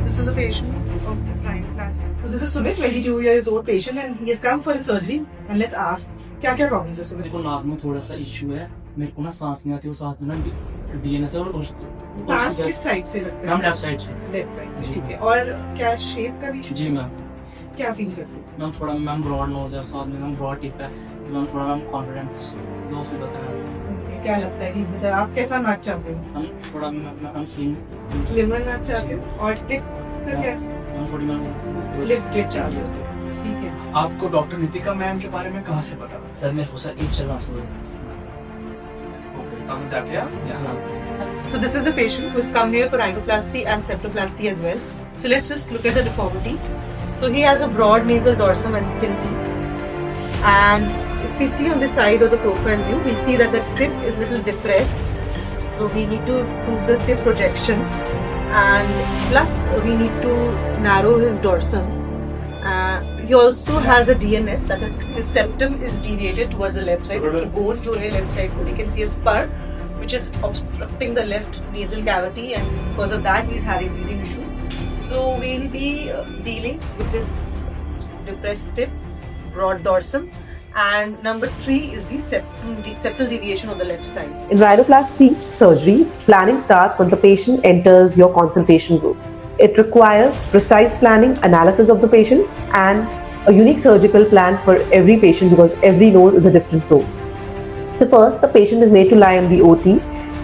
This is the patient of rhinoplasty. So this is Sumit, 22 years old patient, and he has come for a surgery. And let's ask, क्या problems है Sumit? मेरे को नाक में थोड़ा सा issue है, मेरे को ना सांस नहीं आती, वो साथ में ना डीएनएस और सांस किस साइड से लगता है? मैम लेफ्ट साइड से। लेफ्ट साइड से, ठीक है। और क्या शेप का भी इशू? जी मैम। क्या फील करते हो? मैम थोड़ा मैम ब्रॉड नोज है, साथ में मैम ब्रॉड टिप है, मैम थोड़ा मैम कॉन्फिडेंस लो फील होता है। क्या लगता है कि आप कैसा नाक चाहते हो? हम थोड़ा मैम स्लिमर नाक चाहते हो और टिप का क्या? मैम थोड़ी मैम लिफ्टेड चाहते हो, ठीक है। आपको डॉक्टर नितिका मैम के बारे में कहाँ से पता? सर मेरे को सर इंस्टाग्राम से जाके आप So this is a patient who has come here for rhinoplasty and septoplasty as well. So let's just look at the deformity. So he has a broad nasal dorsum, as you can see. And if we see on the side of the profile view, we see that the tip is a little depressed. So we need to improve the tip projection. And plus we need to narrow his dorsum. He also has a DNS, that is his septum is deviated towards the left side. The bone jo hai left side, we can see a spur which is obstructing the left nasal cavity, and because of that he is having breathing issues. So we will be dealing with this depressed tip, broad dorsum, and number 3 is the septal deviation on the left side. In rhinoplasty surgery, planning starts when the patient enters your consultation room. It requires precise planning, analysis of the patient, and a unique surgical plan for every patient because every nose is a different nose. So first, the patient is made to lie on the OT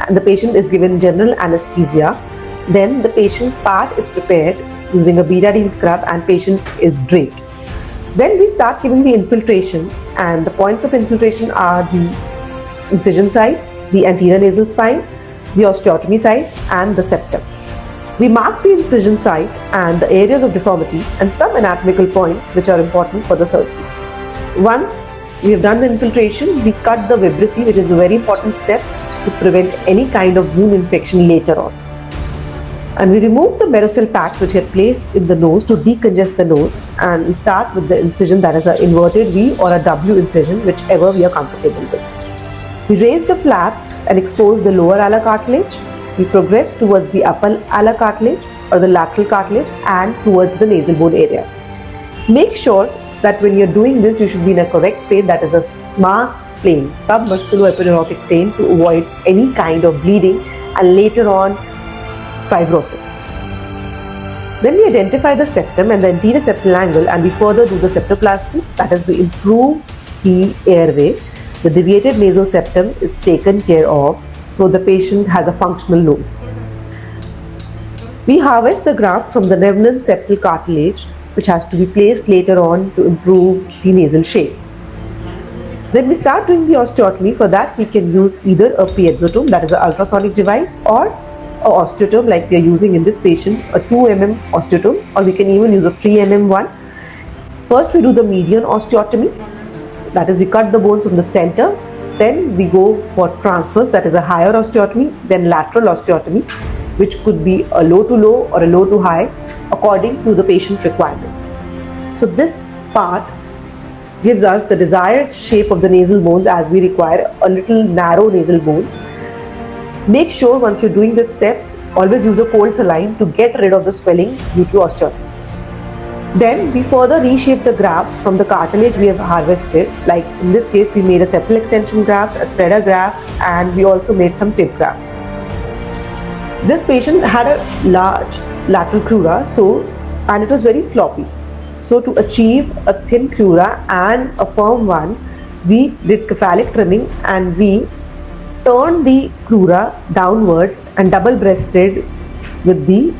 and the patient is given general anesthesia. Then the patient part is prepared using a betadine scrub and patient is draped. Then we start giving the infiltration, and the points of infiltration are the incision sites, the anterior nasal spine, the osteotomy site, and the septum. We mark the incision site and the areas of deformity and some anatomical points which are important for the surgery. Once we have done the infiltration, we cut the vibrissae, which is a very important step to prevent any kind of wound infection later on. And we remove the merocell packs which are placed in the nose to decongest the nose, and we start with the incision that is an inverted V or a W incision, whichever we are comfortable with. We raise the flap and expose the lower alar cartilage. We progress towards the upper alar cartilage or the lateral cartilage and towards the nasal bone area. Make sure that when you're doing this, you should be in a correct plane, that is a SMARS plane, submusculoepineuritic plane, to avoid any kind of bleeding and later on fibrosis. Then we identify the septum and the anterior septal angle, and we further do the septoplasty, that is, we improve the airway. The deviated nasal septum is taken care of, so the patient has a functional nose. We harvest the graft from the remnant septal cartilage, which has to be placed later on to improve the nasal shape. Then we start doing the osteotomy. For that, we can use either a piezotome, that is an ultrasonic device, or a osteotome like we are using in this patient, a 2 mm osteotome, or we can even use a 3 mm one. First, we do the median osteotomy, that is, we cut the bones from the center. Then we go for transverse, that is a higher osteotomy, then lateral osteotomy, which could be a low to low or a low to high according to the patient requirement. So this part gives us the desired shape of the nasal bones, as we require a little narrow nasal bone. Make sure once you're doing this step, always use a cold saline to get rid of the swelling due to osteotomy. Then we further reshape the graft from the cartilage we have harvested. Like in this case, we made a septal extension graft, a spreader graft, and we also made some tip grafts. This patient had a large lateral crura, and it was very floppy. So to achieve a thin crura and a firm one, we did cephalic trimming and we turned the crura downwards and double breasted with the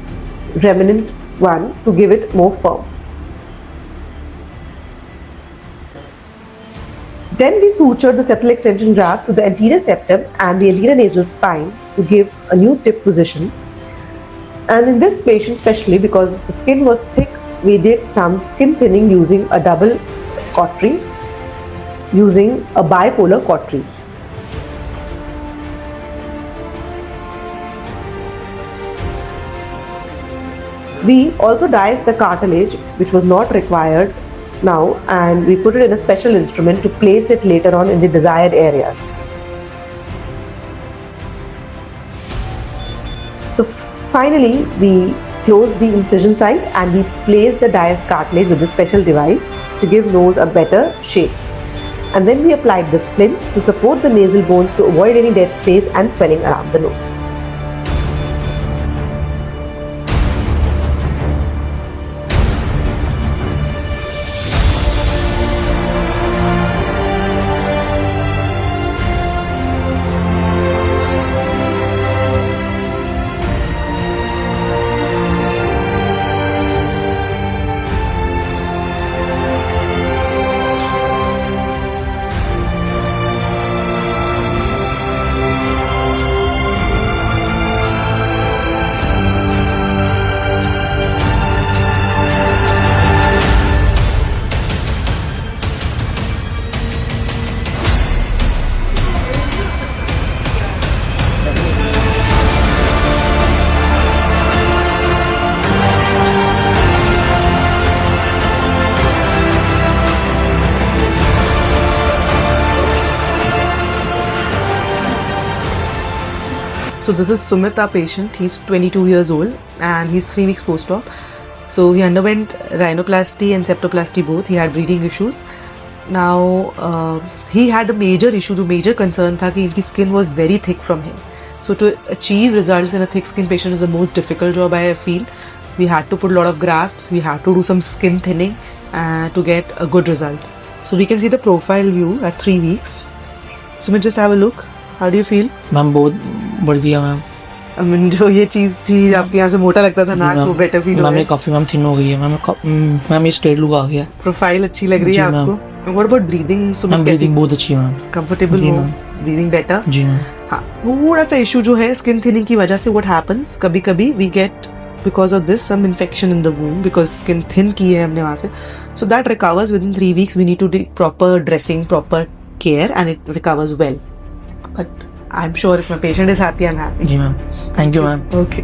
remnant one to give it more firm. Then we sutured the septal extension graft to the anterior septum and the anterior nasal spine to give a new tip position. And in this patient especially, because the skin was thick, we did some skin thinning using a double cautery, using a bipolar cautery. We also diced the cartilage, which was not required now, and we put it in a special instrument to place it later on in the desired areas. So finally, we close the incision site and we place the Dias cartilage with a special device to give nose a better shape. And then we applied the splints to support the nasal bones to avoid any dead space and swelling around the nose. So this is Sumit, our patient. He's 22 years old and he's 3 weeks post-op. So he underwent rhinoplasty and septoplasty both. He had breathing issues. Now he had a major issue, जो major concern था कि his skin was very thick from him. So to achieve results in a thick skin patient is the most difficult job I feel. We had to put a lot of grafts. We had to do some skin thinning to get a good result. So we can see the profile view at 3 weeks. Sumit, just have a look. How do you feel? Ma'am बहुत बढ़िया ma'am. I mean, जो ये चीज थी आपके यहाँ से मोटा लगता था नाक वो बेटर फील हो मैम रहा ये काफी मैम थिन हो गई है मैम ये स्ट्रेट लुक आ गया. प्रोफाइल अच्छी लग रही है जी, आपको. What about breathing? Ma'am breathing बहुत अच्छी है मैम. कंफर्टेबल जी, हो? मैम. Breathing better? जी मैम. हाँ, थोड़ा सा इशू जो है स्किन थिनिंग की वजह से व्हाट हैपेंस कभी कभी we get because of this some infection in the wound because skin thin की है हमने वहाँ से. So that recovers within 3 weeks. We need to do proper dressing, proper care and it recovers well. But I'm sure if my patient is happy, I'm happy. जी ma'am. Thank you ma'am. Okay.